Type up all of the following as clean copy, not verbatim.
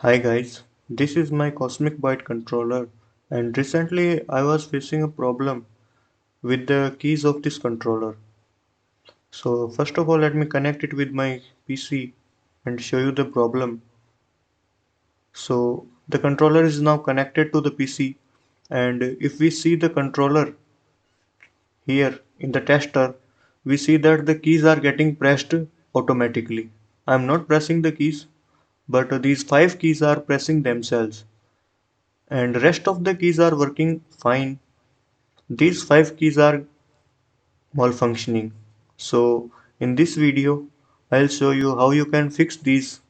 Hi guys, this is my cosmicbyte controller and recently I was facing a problem with the keys of this controller. So first of all let me connect it with my PC and show you the problem. So the controller is now connected to the PC and if we see the controller here in the tester, we see that the keys are getting pressed automatically. I am not pressing the keys, but these 5 keys are pressing themselves and rest of the keys are working fine. These 5 keys are malfunctioning. So in this video I'll show you how you can fix this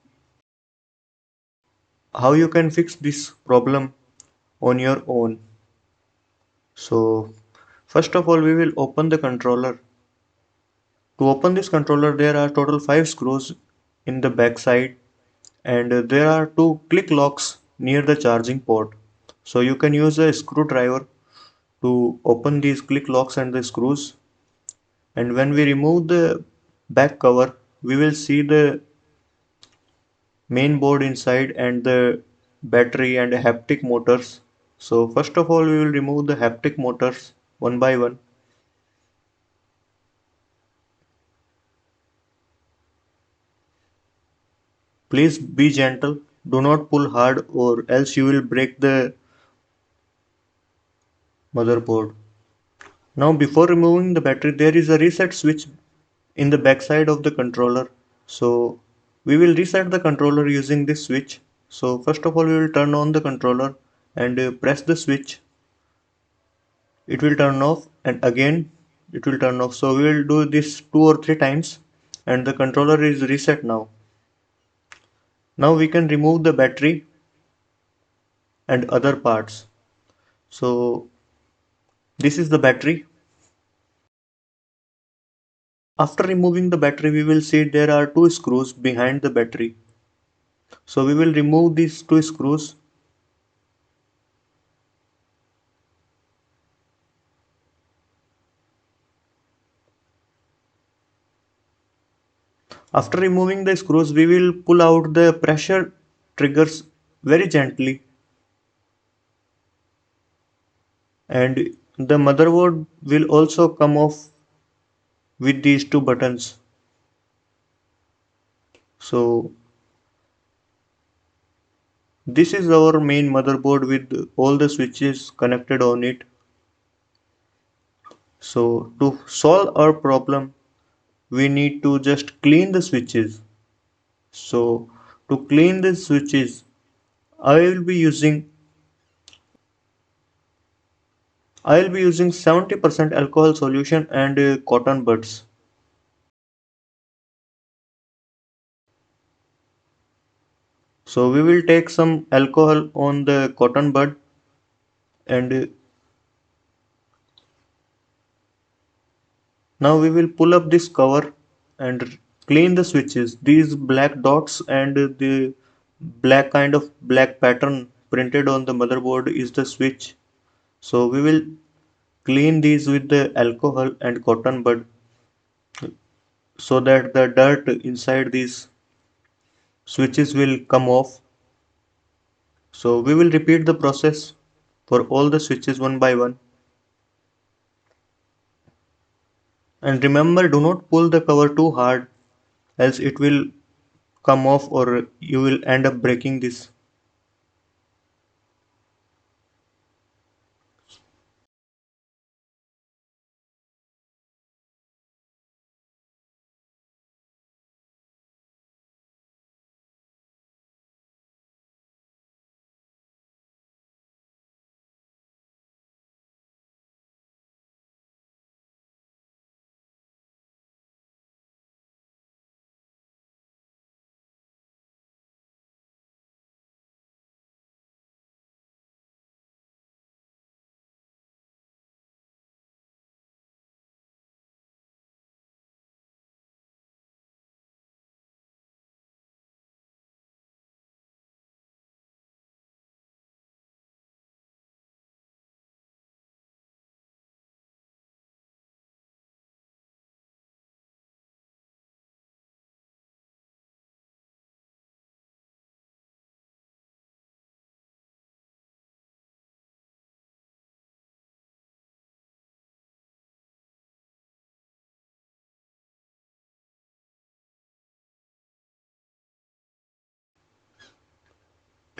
problem on your own. So first of all we will open the controller. To open this controller there are total 5 screws in the back side and there are 2 click locks near the charging port. So you can use a screwdriver to open these click locks and the screws, and when we remove the back cover we will see the main board inside and the battery and haptic motors. So first of all we will remove the haptic motors one by one. Please be gentle, do not pull hard or else you will break the motherboard. Now before removing the battery there is a reset switch in the back side of the controller. So we will reset the controller using this switch. So first of all we will turn on the controller and press the switch. It will turn off and again it will turn off. So we will do this 2 or 3 times and the controller is reset now. Now we can remove the battery and other parts. So this is the battery. After removing the battery we will see there are 2 screws behind the battery. So we will remove these 2 screws. After removing the screws we will pull out the pressure triggers very gently, and the motherboard will also come off with these 2 buttons. So this is our main motherboard with all the switches connected on it. So to solve our problem we need to just clean the switches. So to clean the switches I will be using 70% alcohol solution and cotton buds. So we will take some alcohol on the cotton bud and now we will pull up this cover and clean the switches. These black dots and the black kind of black pattern printed on the motherboard is the switch. So we will clean these with the alcohol and cotton bud so that the dirt inside these switches will come off. So we will repeat the process for all the switches one by one. And remember, do not pull the cover too hard, else it will come off or you will end up breaking this.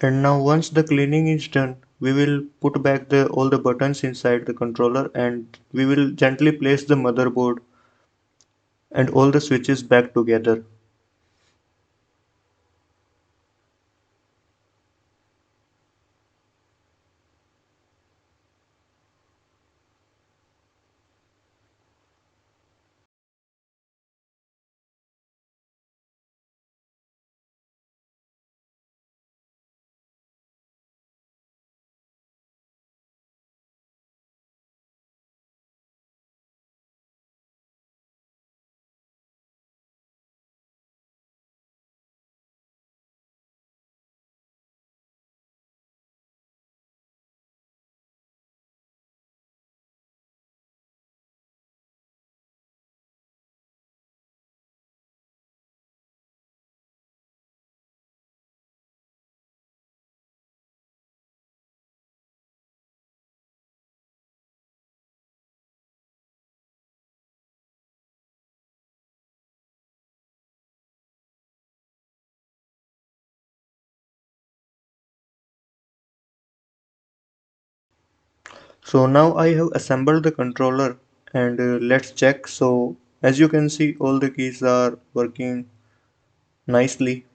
And now once the cleaning is done, we will put back all the buttons inside the controller, and we will gently place the motherboard and all the switches back together. So now I have assembled the controller, and let's check. So as you can see, all the keys are working nicely.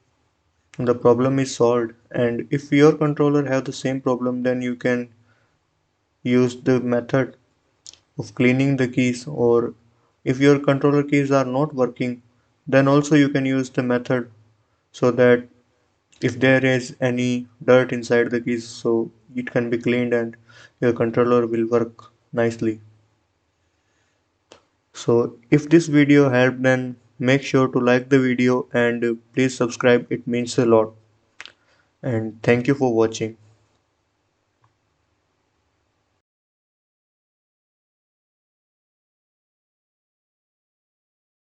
The problem is solved, and if your controller have the same problem, then you can use the method of cleaning the keys, or if your controller keys are not working, then also you can use the method, so that if there is any dirt inside the keys, so it can be cleaned and your controller will work nicely. So if this video helped, then make sure to like the video, and please subscribe, it means a lot. And thank you for watching.